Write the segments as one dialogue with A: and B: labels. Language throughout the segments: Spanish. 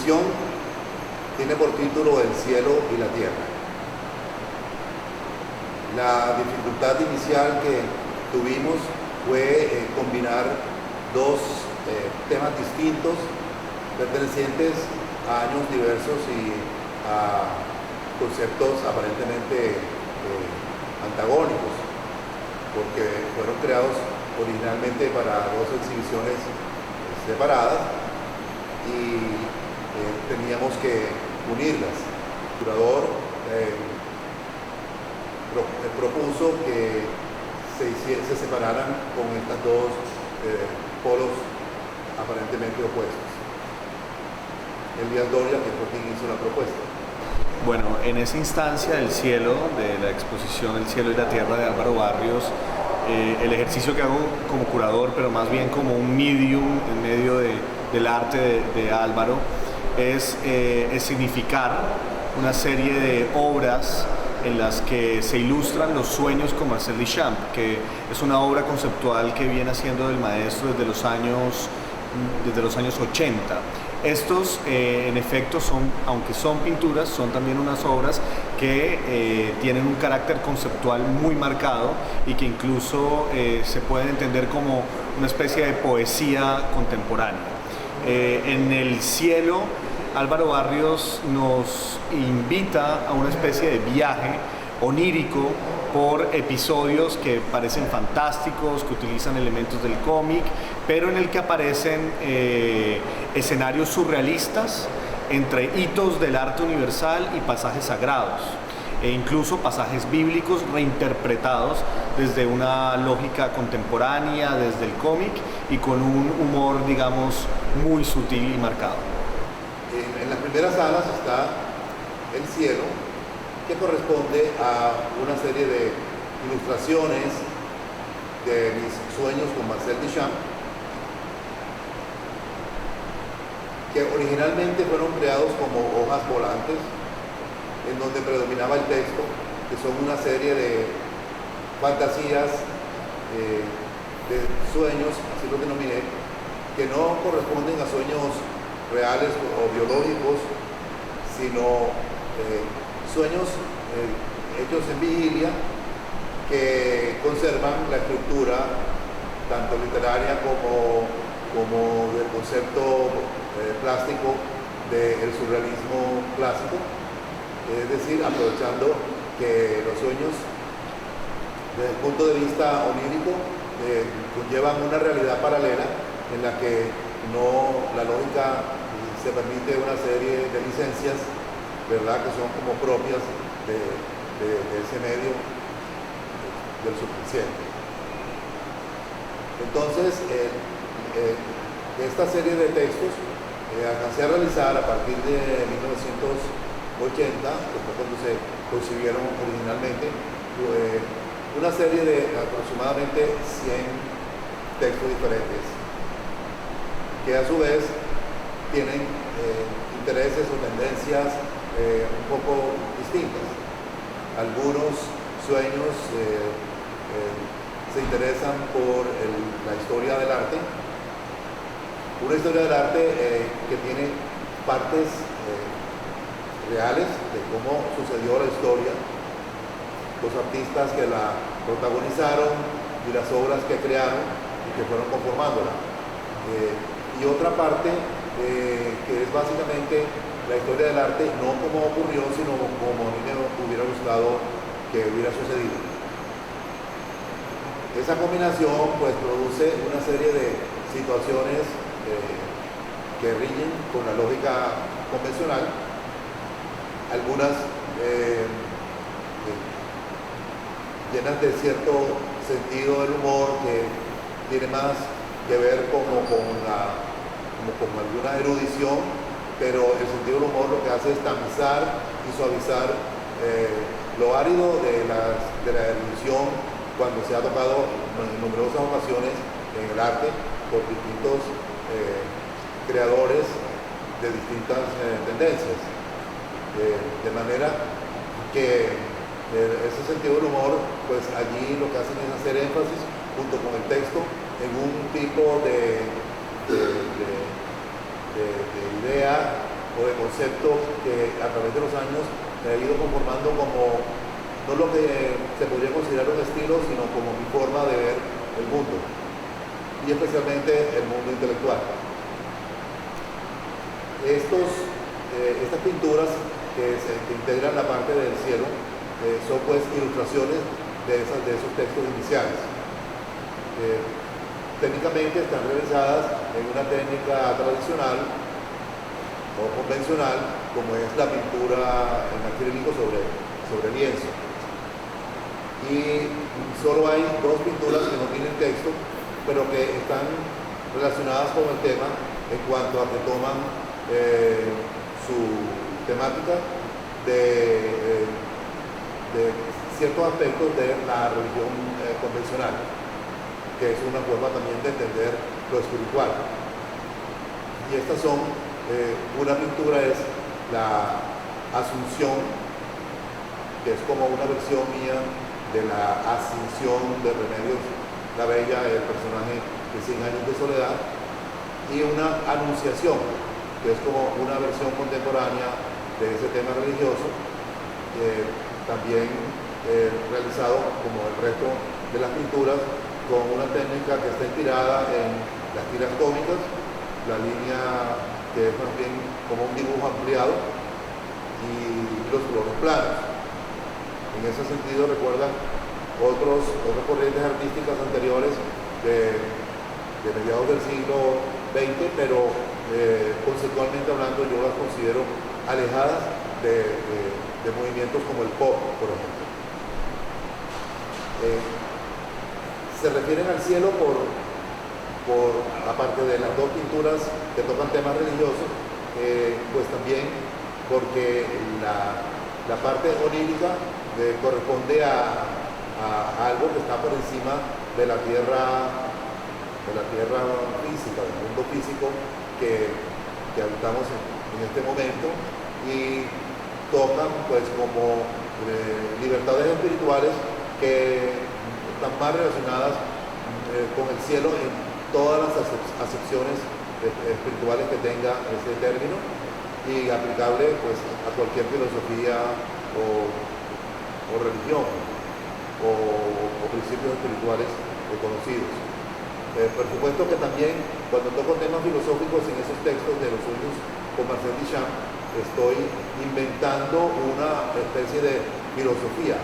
A: exposición tiene por título El cielo y la tierra. La dificultad inicial que tuvimos fue combinar dos temas distintos, pertenecientes a años diversos y a conceptos aparentemente antagónicos, porque fueron creados originalmente para dos exhibiciones separadas y teníamos que unirlas. El curador propuso que se separaran con estos dos polos aparentemente opuestos. Elías Doria, que fue quien hizo la propuesta.
B: Bueno, en esa instancia del cielo, de la exposición El cielo y la tierra de Álvaro Barrios, el ejercicio que hago como curador, pero más bien como un medium en medio del arte de Álvaro, es significar una serie de obras en las que se ilustran los sueños con Marcel Duchamp, que es una obra conceptual que viene haciendo del maestro desde los años 80. Estos, en efecto, aunque son pinturas, son también unas obras que tienen un carácter conceptual muy marcado y que incluso se pueden entender como una especie de poesía contemporánea. En el cielo, Álvaro Barrios nos invita a una especie de viaje onírico por episodios que parecen fantásticos, que utilizan elementos del cómic, pero en el que aparecen escenarios surrealistas entre hitos del arte universal y pasajes sagrados, e incluso pasajes bíblicos reinterpretados desde una lógica contemporánea, desde el cómic, y con un humor, digamos, muy sutil y marcado.
A: En las primeras salas está el cielo, que corresponde a una serie de ilustraciones de mis sueños con Marcel Duchamp, que originalmente fueron creados como hojas volantes, en donde predominaba el texto, que son una serie de fantasías, de sueños, así lo denominé, que no corresponden a sueños reales o biológicos, sino sueños hechos en vigilia, que conservan la estructura tanto literaria como del concepto plástico del surrealismo clásico, es decir, aprovechando que los sueños desde el punto de vista onírico conllevan una realidad paralela en la que la lógica se permite una serie de licencias, ¿verdad?, que son como propias de ese medio del subconsciente. Entonces, esta serie de textos alcancé a realizar a partir de 1980, que fue cuando se concibieron originalmente, una serie de aproximadamente 100 textos diferentes, que a su vez tienen intereses o tendencias un poco distintas. Algunos sueños se interesan por la historia del arte, una historia del arte que tiene partes reales de cómo sucedió la historia, los artistas que la protagonizaron y las obras que crearon y que fueron conformándola. Y otra parte que es básicamente la historia del arte, no como ocurrió, sino como a mí me hubiera gustado que hubiera sucedido. Esa combinación pues produce una serie de situaciones que riñen con la lógica convencional, algunas llenas de cierto sentido del humor que tiene más que ver como con alguna erudición, pero el sentido del humor lo que hace es tamizar y suavizar lo árido de la erudición cuando se ha tocado en numerosas ocasiones en el arte por distintos creadores de distintas tendencias. De manera que ese sentido del humor, pues allí lo que hacen es hacer énfasis junto con el texto en un tipo de idea o de concepto que a través de los años me ha ido conformando como no lo que se podría considerar un estilo, sino como mi forma de ver el mundo, y especialmente el mundo intelectual. Estas pinturas que integran la parte del cielo son pues ilustraciones de esos textos iniciales. Técnicamente están realizadas en una técnica tradicional o convencional, como es la pintura en acrílico sobre lienzo. Y solo hay dos pinturas que no tienen texto, pero que están relacionadas con el tema en cuanto a que toman su temática de ciertos aspectos de la religión convencional, que es una forma también de entender lo espiritual. Y estas son, una pintura es la Asunción, que es como una versión mía de la Ascensión de Remedios la Bella, el personaje de 100 años de soledad, y una Anunciación, que es como una versión contemporánea de ese tema religioso, también realizado como el resto de las pinturas, con una técnica que está inspirada en las tiras cómicas, la línea que es más bien como un dibujo ampliado, y los colores planos. En ese sentido recuerdan otras corrientes artísticas anteriores de mediados del siglo XX, pero conceptualmente hablando yo las considero alejadas de movimientos como el pop, por ejemplo. Se refieren al cielo aparte de las dos pinturas que tocan temas religiosos, pues también porque la parte onírica corresponde a algo que está por encima de la tierra física, del mundo físico que habitamos en este momento, y tocan pues como libertades espirituales que están más relacionadas con el cielo en todas las acepciones espirituales que tenga ese término, y aplicable pues a cualquier filosofía o religión o principios espirituales conocidos. Por supuesto que también cuando toco temas filosóficos en esos textos de los sueños con Marcel Duchamp, estoy inventando una especie de filosofía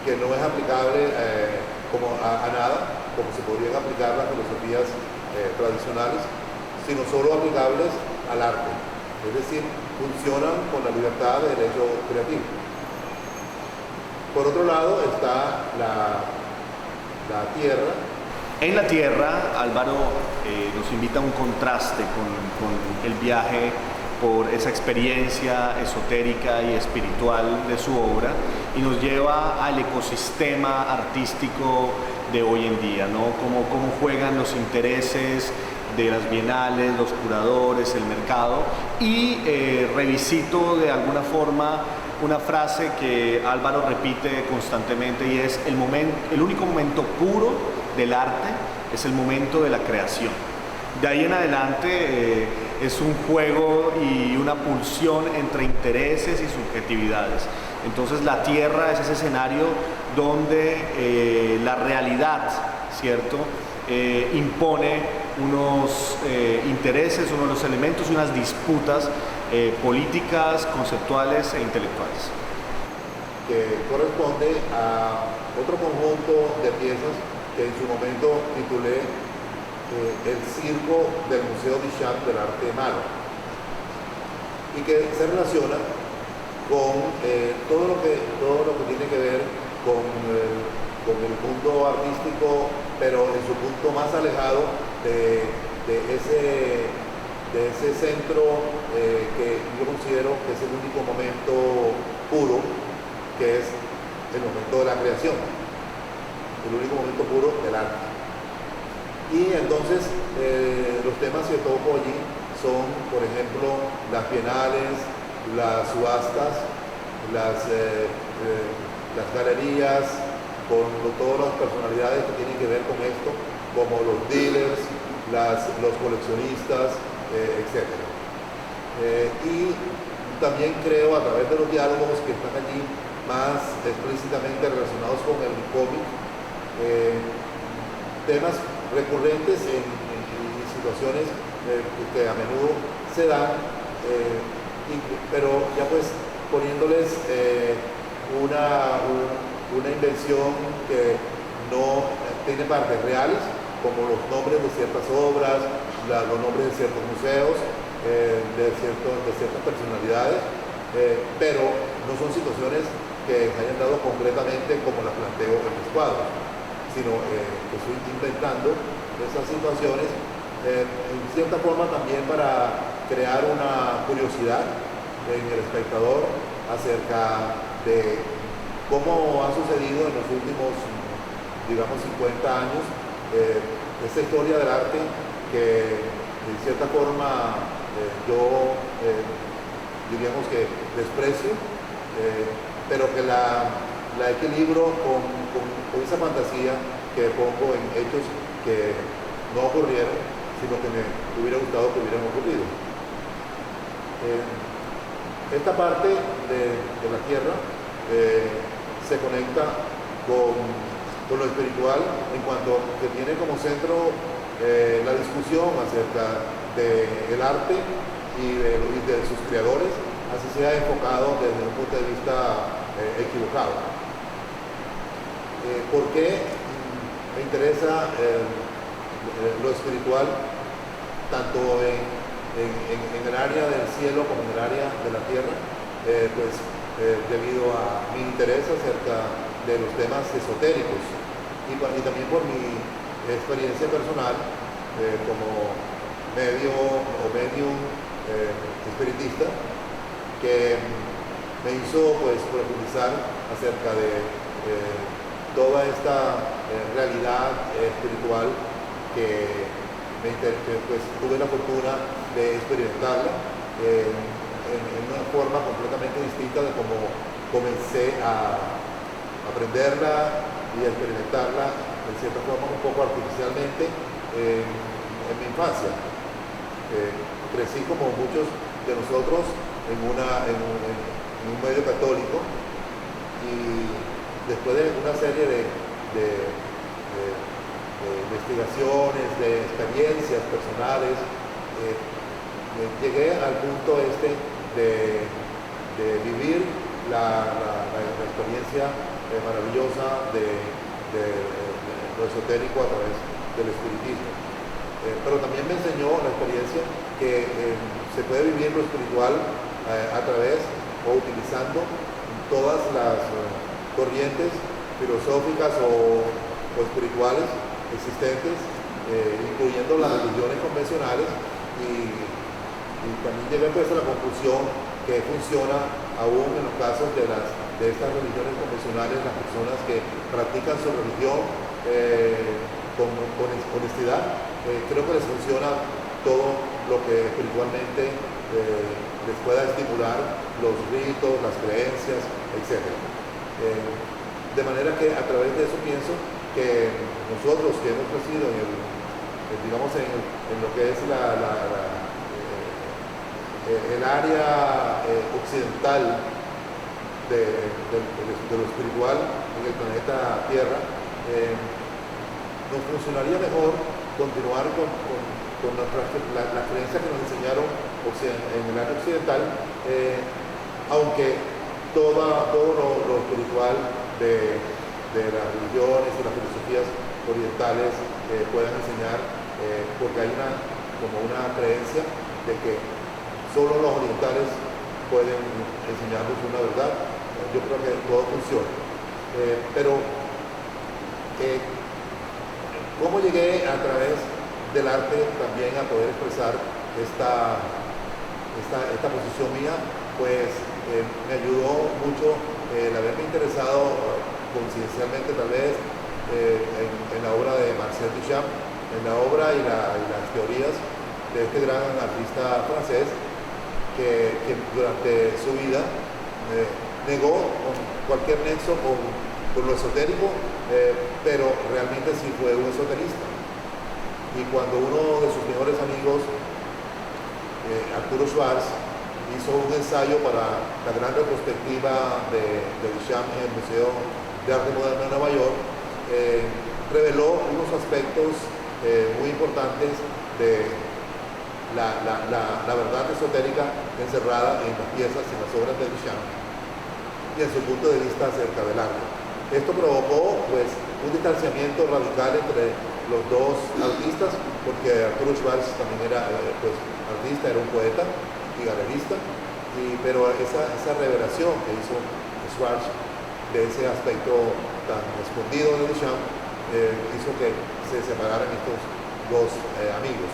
A: que no es aplicable como a nada, como se podrían aplicar las filosofías tradicionales, sino solo aplicables al arte. Es decir, funcionan con la libertad del hecho creativo. Por otro lado está la tierra.
B: En la tierra, Álvaro nos invita a un contraste con el viaje por esa experiencia esotérica y espiritual de su obra, y nos lleva al ecosistema artístico de hoy en día, ¿no? Cómo juegan los intereses de las bienales, los curadores, el mercado, y revisito de alguna forma una frase que Álvaro repite constantemente, y es el único momento puro del arte es el momento de la creación. De ahí en adelante es un juego y una pulsión entre intereses y subjetividades. Entonces la tierra es ese escenario donde la realidad, ¿cierto?, impone unos intereses, unos elementos y unas disputas políticas, conceptuales e intelectuales.
A: Que corresponde a otro conjunto de piezas que en su momento titulé El circo del Museo Duchamp del arte malo, y que se relaciona con todo lo que tiene que ver con el mundo artístico, pero en su punto más alejado de ese centro que yo considero que es el único momento puro, que es el momento de la creación, el único momento puro del arte. Y entonces los temas que toco allí son, por ejemplo, las bienales, las subastas, las galerías, con todas las personalidades que tienen que ver con esto, como los dealers, los coleccionistas, etc. Y también creo, a través de los diálogos que están allí más explícitamente relacionados con el cómic, temas recurrentes en situaciones que a menudo se dan, pero ya pues poniéndoles una invención que no tiene partes reales, como los nombres de ciertas obras, los nombres de ciertos museos, de ciertas personalidades, pero no son situaciones que se hayan dado concretamente como las planteo en mis cuadros, sino que estoy inventando esas situaciones en cierta forma también para crear una curiosidad en el espectador acerca de cómo ha sucedido en los últimos, digamos, 50 años esta historia del arte que en cierta forma yo diríamos que desprecio, pero que la equilibro con esa fantasía que pongo en hechos que no ocurrieron, sino que me hubiera gustado que hubieran ocurrido. Esta parte de la Tierra se conecta con lo espiritual en cuanto que tiene como centro la discusión acerca del arte y de sus creadores, así sea enfocado desde un punto de vista equivocado. ¿Por qué me interesa lo espiritual tanto en el área del cielo como en el área de la tierra? Pues debido a mi interés acerca de los temas esotéricos y también por mi experiencia personal como medium espiritista, que me hizo pues profundizar acerca de toda esta realidad espiritual que pues tuve la fortuna de experimentarla en una forma completamente distinta de como comencé a aprenderla y a experimentarla en cierta forma un poco artificialmente en mi infancia. Crecí como muchos de nosotros en un medio católico, y después de una serie de investigaciones, de experiencias personales, llegué al punto de vivir la experiencia maravillosa de lo esotérico a través del espiritismo. Pero también me enseñó la experiencia que se puede vivir lo espiritual a través o utilizando todas las corrientes filosóficas o espirituales existentes, incluyendo las religiones convencionales, y también llegué pues a la conclusión que funciona aún en los casos de estas religiones convencionales. Las personas que practican su religión con honestidad, creo que les funciona todo lo que espiritualmente les pueda estimular, los ritos, las creencias, etc. De manera que a través de eso pienso que nosotros que hemos crecido en lo que es el área occidental de lo espiritual en el planeta Tierra, nos funcionaría mejor continuar con la creencia que nos enseñaron en el área occidental, aunque todo lo espiritual de las religiones y las filosofías orientales puedan enseñar, porque hay una creencia de que solo los orientales pueden enseñarnos una verdad. Yo creo que todo funciona. Pero ¿cómo llegué a través del arte también a poder expresar esta posición mía? Pues me ayudó mucho el haberme interesado coincidencialmente tal vez en la obra de Marcel Duchamp, en la obra y las teorías de este gran artista francés que durante su vida negó cualquier nexo con lo esotérico, pero realmente sí fue un esoterista. Y cuando uno de sus mejores amigos Arturo Schwarz hizo un ensayo para la gran retrospectiva de Duchamp en el Museo de Arte Moderno de Nueva York. Reveló unos aspectos muy importantes de la verdad esotérica encerrada en las piezas, en las obras de Duchamp y en su punto de vista acerca del arte. Esto provocó pues un distanciamiento radical entre los dos artistas, porque Arturo Schwarz también era pues, artista, era un poeta y galerista, pero esa revelación que hizo Schwarz de ese aspecto tan escondido de Duchamp hizo que se separaran estos dos amigos.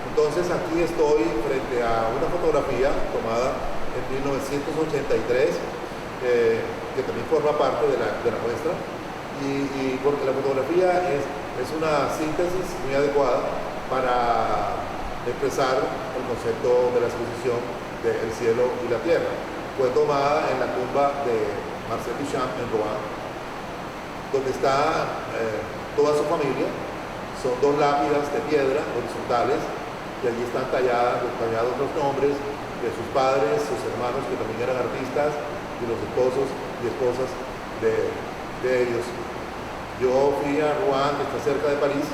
A: Entonces aquí estoy frente a una fotografía tomada en 1983 que también forma parte de la muestra y porque la fotografía es una síntesis muy adecuada para expresar el concepto de la exposición de El cielo y la tierra. Fue tomada en la tumba de Marcel Duchamp en Rouen, donde está toda su familia. Son dos lápidas de piedra horizontales y allí están tallados los nombres de sus padres, sus hermanos que también eran artistas y los esposos y esposas de ellos. Yo fui a Rouen, que está cerca de París,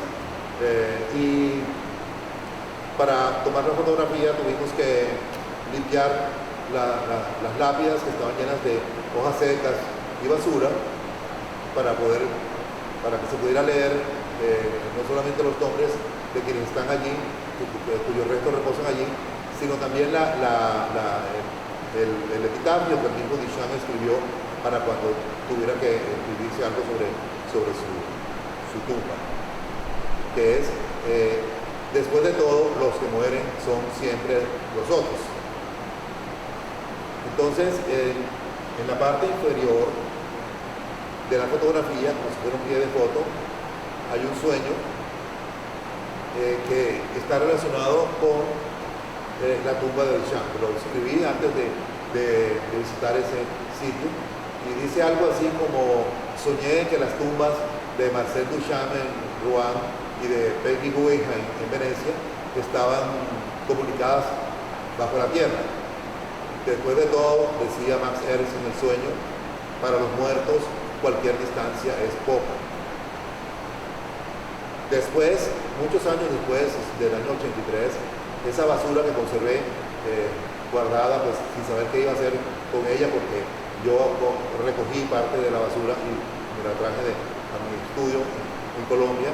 A: y para tomar la fotografía tuvimos que limpiar las lápidas que estaban llenas de hojas secas y basura para que se pudiera leer no solamente los nombres de quienes están allí, cuyos restos reposan allí, sino también el epitafio que el mismo Duchamp escribió para cuando tuviera que escribirse algo sobre su tumba, que es después de todo los que mueren son siempre los otros. Entonces en la parte inferior de la fotografía, como si fuera un pie de foto, hay un sueño que está relacionado con la tumba de Duchamp. Lo escribí antes de visitar ese sitio y dice algo así como: soñé que las tumbas de Marcel Duchamp en Rouen y de Peggy Guggenheim en Venecia estaban comunicadas bajo la tierra. Después de todo, decía Max Ernst en el sueño, para los muertos cualquier distancia es poca. Después, muchos años después del año 83, esa basura que conservé guardada, pues sin saber qué iba a hacer con ella, porque yo recogí parte de la basura y me la traje a mi estudio en Colombia.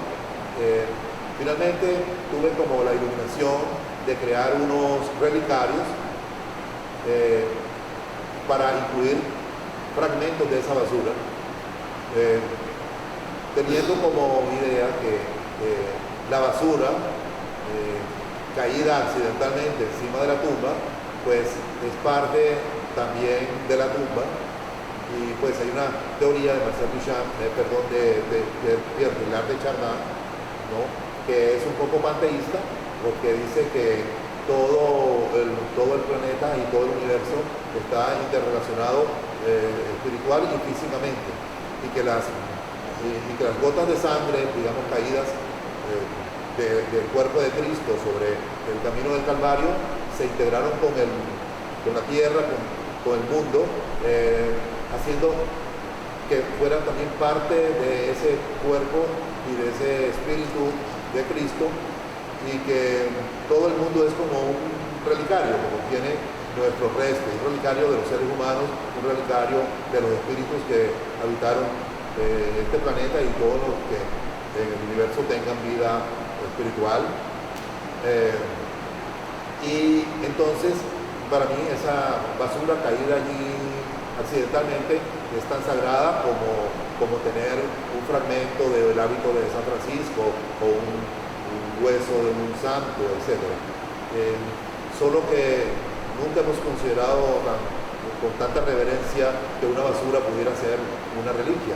A: Finalmente tuve como la iluminación de crear unos relicarios para incluir fragmentos de esa basura, teniendo como idea que la basura caída accidentalmente encima de la tumba, pues es parte también de la tumba. Y pues hay una teoría de Marcel Duchamp, de Pierre Teilhard de Chardin, ¿no?, que es un poco panteísta, porque dice que todo el planeta y todo el universo está interrelacionado espiritual y físicamente, y que las gotas de sangre, digamos, caídas del cuerpo de Cristo sobre el camino del Calvario se integraron con la tierra, con el mundo, haciendo que fueran también parte de ese cuerpo y de ese espíritu de Cristo, y que todo el mundo es como un relicario, como tiene nuestros restos, un relicario de los seres humanos, un relicario de los espíritus que habitaron este planeta y todos los que en el universo tengan vida espiritual. Y entonces, para mí, esa basura caída allí accidentalmente es tan sagrada como tener un fragmento del hábito de San Francisco o un hueso de un santo, etc. Solo que nunca hemos considerado con tanta reverencia que una basura pudiera ser una reliquia.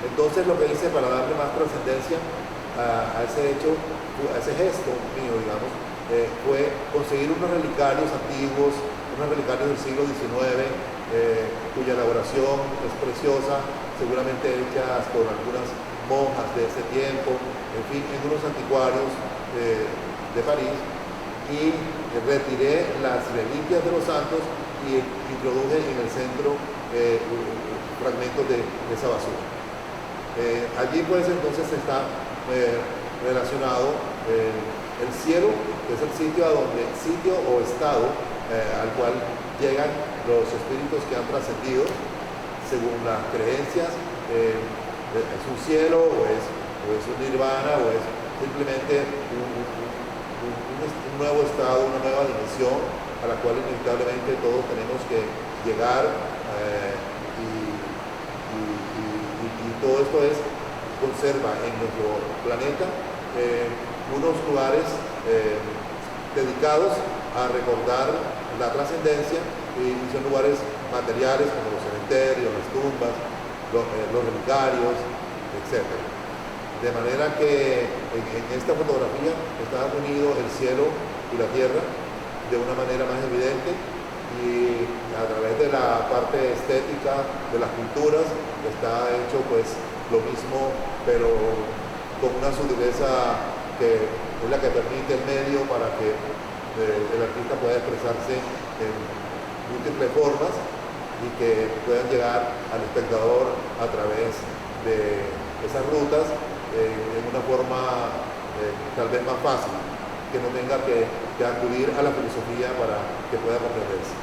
A: Entonces lo que hice para darle más trascendencia a ese hecho, a ese gesto mío, digamos, fue conseguir unos relicarios antiguos, unos relicarios del siglo XIX, cuya elaboración es preciosa, seguramente hechas por algunas monjas de ese tiempo, en fin, en unos anticuarios de París, y retiré las reliquias de los santos y introduje en el centro fragmentos de esa basura. Allí pues entonces está relacionado el cielo, que es el sitio o estado al cual llegan los espíritus que han trascendido según las creencias. Es un cielo o es un nirvana o es simplemente un nuevo estado, una nueva dimensión a la cual inevitablemente todos tenemos que llegar y todo esto conserva en nuestro planeta unos lugares dedicados a recordar la trascendencia y son lugares materiales como los cementerios, las tumbas, los relicarios, etc. De manera que en esta fotografía está unido el cielo y la tierra de una manera más evidente y a través de la parte estética de las pinturas está hecho pues lo mismo, pero con una sutileza que es la que permite el medio para que el artista pueda expresarse en múltiples formas y que puedan llegar al espectador a través de esas rutas en una forma tal vez más fácil, que no tenga que acudir a la filosofía para que pueda comprenderse.